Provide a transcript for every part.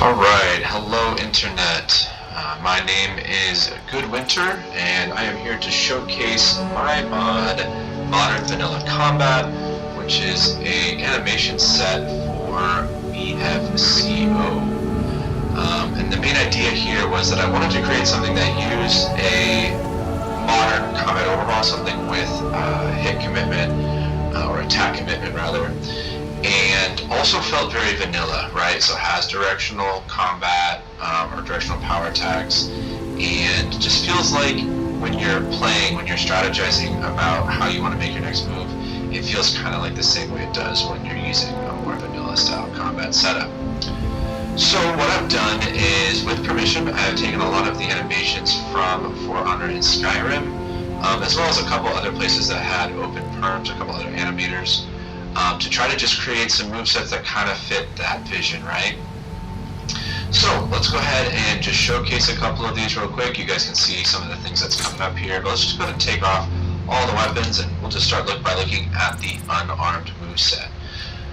Alright, hello Internet. My name is Goodwinter, and I am here to showcase my mod, Modern Vanilla Combat, which is a animation set for VFCO. And the main idea here was that I wanted to create something that used a modern combat overhaul, something with hit commitment, or attack commitment rather, and also felt very vanilla, right? So it has directional combat or directional power attacks, and just feels like when you're playing, when you're strategizing about how you want to make your next move, it feels kind of like the same way it does when you're using a more vanilla style combat setup. So what I've done is, with permission, I have taken a lot of the animations from For Honor and Skyrim, as well as a couple other places that had open perms, a couple other animators, to try to just create some movesets that kind of fit that vision, right? So let's go ahead and just showcase a couple of these real quick. You guys can see some of the things that's coming up here, but let's just go ahead and take off all the weapons, and we'll just start by looking at the unarmed moveset.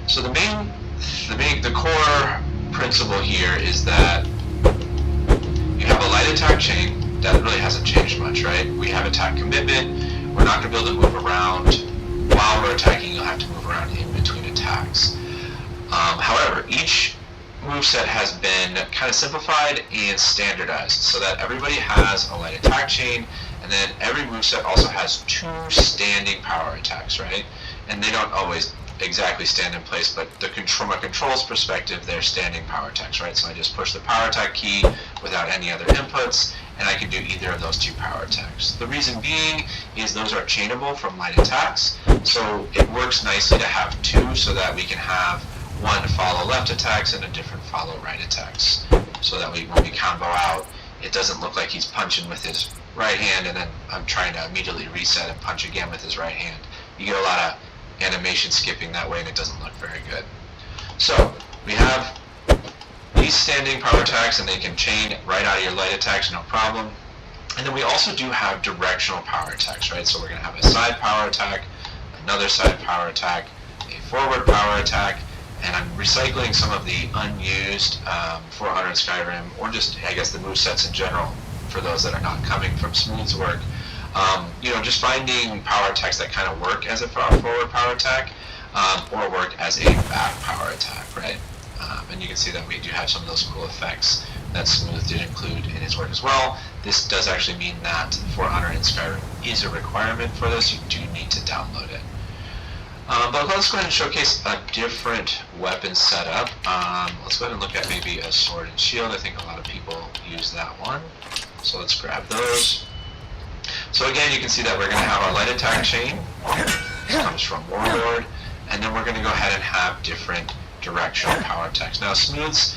So the core principle here is that you have a light attack chain. That really hasn't changed much, right? We have attack commitment. We're not going to be able to move around while we're attacking. You'll have to move around in between attacks. However, each moveset has been kind of simplified and standardized so that everybody has a light attack chain, and then every moveset also has two standing power attacks, right? And they don't always exactly stand in place, but from a controls perspective, they're standing power attacks, right? So I just push the power attack key without any other inputs, and I can do either of those two power attacks. The reason being is those are chainable from light attacks, so it works nicely to have two so that we can have one follow left attacks and a different follow right attacks, so that when we combo out, it doesn't look like he's punching with his right hand and then I'm trying to immediately reset and punch again with his right hand. You get a lot of animation skipping that way, and it doesn't look very good. So we have these standing power attacks, and they can chain right out of your light attacks, no problem. And then we also do have directional power attacks, right? So we're going to have a side power attack, another side power attack, a forward power attack, and I'm recycling some of the unused For Honor and Skyrim, or just, I guess, the movesets in general, for those that are not coming from Smooth's work. Just finding power attacks that kind of work as a forward power attack, or work as a back power attack, right? And you can see that we do have some of those cool effects that Smooth did include in his work as well. This does actually mean that For Honor and Skyrim is a requirement for this. You do need to download it. But let's go ahead and showcase a different weapon setup. Let's go ahead and look at maybe a sword and shield. I think a lot of people use that one. So let's grab those. So again, you can see that we're going to have our light attack chain. This comes from Warlord. And then we're going to go ahead and have different directional power attacks. Now, Smooth's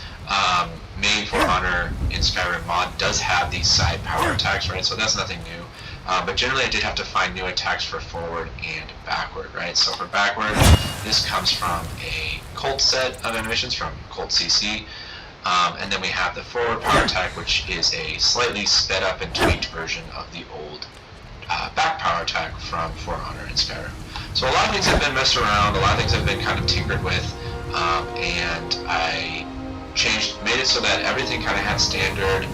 main For Honor in Skyrim mod does have these side power attacks, right? So that's nothing new. But generally, I did have to find new attacks for forward and backward, right? So for backward, this comes from a Colt set of animations from Colt CC. And then we have the forward power attack, which is a slightly sped up and tweaked version of the old back power attack from For Honor and Skyrim. So a lot of things have been messed around, a lot of things have been kind of tinkered with, and I made it so that everything kind of had standard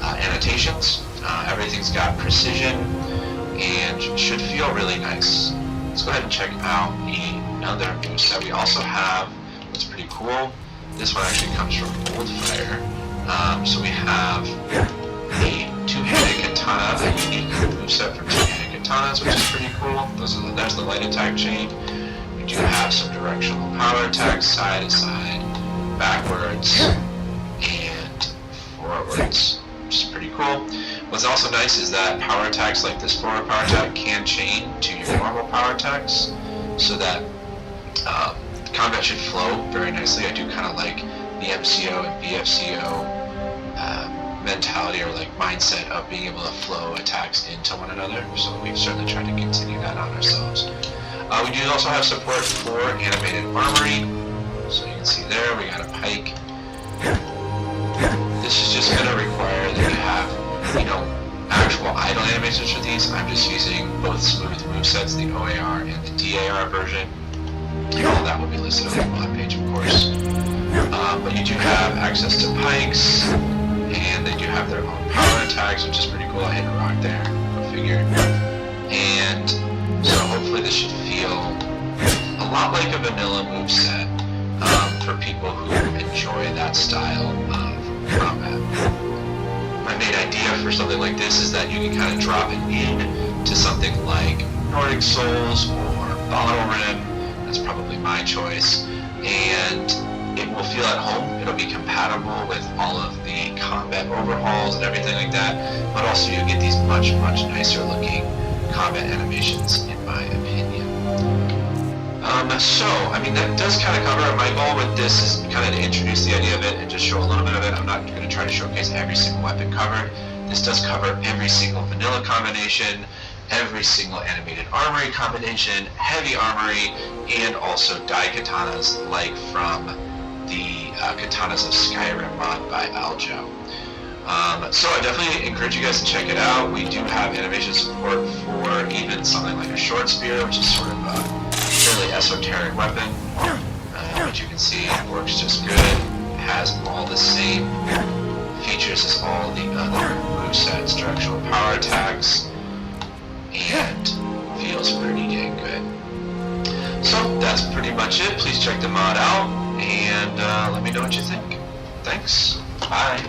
annotations. Everything's got precision and should feel really nice. Let's go ahead and check out another moveset we also have. That's pretty cool. This one actually comes from Oldfire. So we have a two-handed katana, a unique moveset for two-handed katanas, which is pretty cool. There's the light attack chain. We do have some directional power attacks, side to side, backwards, and forwards, which is pretty cool. What's also nice is that power attacks like this forward power attack can chain to your normal power attacks, so that combat should flow very nicely. I do kind of like the MCO and BFCO mentality, or like mindset of being able to flow attacks into one another, so we've certainly tried to continue that on ourselves. We do also have support for animated armory, so you can see there we got a pike. This is just going to require that you have, actual idle animations for these. I'm just using both Smooth movesets, the OAR and the DAR version. And all that will be listed on the blog page, of course. But you do have access to pikes, and they do have their own power attacks, which is pretty cool. I hit a rock there, go figure. And so hopefully this should feel a lot like a vanilla moveset for people who enjoy that style of combat. My main idea for something like this is that you can kind of drop it in to something like Nordic Souls or Bottle Rim. That's probably my choice. And it will feel at home. It'll be compatible with all of the combat overhauls and everything like that. But also you'll get these much, much nicer looking combat animations, in my opinion. So, I mean, that does kind of cover it. My goal with this is kind of to introduce the idea of it and just show a little bit of it. I'm not going to try to showcase every single weapon covered. This does cover every single vanilla combination, every single animated armory combination, heavy armory, and also die katanas like from the Katanas of Skyrim mod by Aljo. So I definitely encourage you guys to check it out. We do have animation support for even something like a short spear, which is sort of a fairly esoteric weapon. But you can see it works just good. It has all the same features as all the other movesets, directional power attacks, and feels pretty dang good. So that's pretty much it. Please check the mod out and let me know what you think. Thanks. Bye.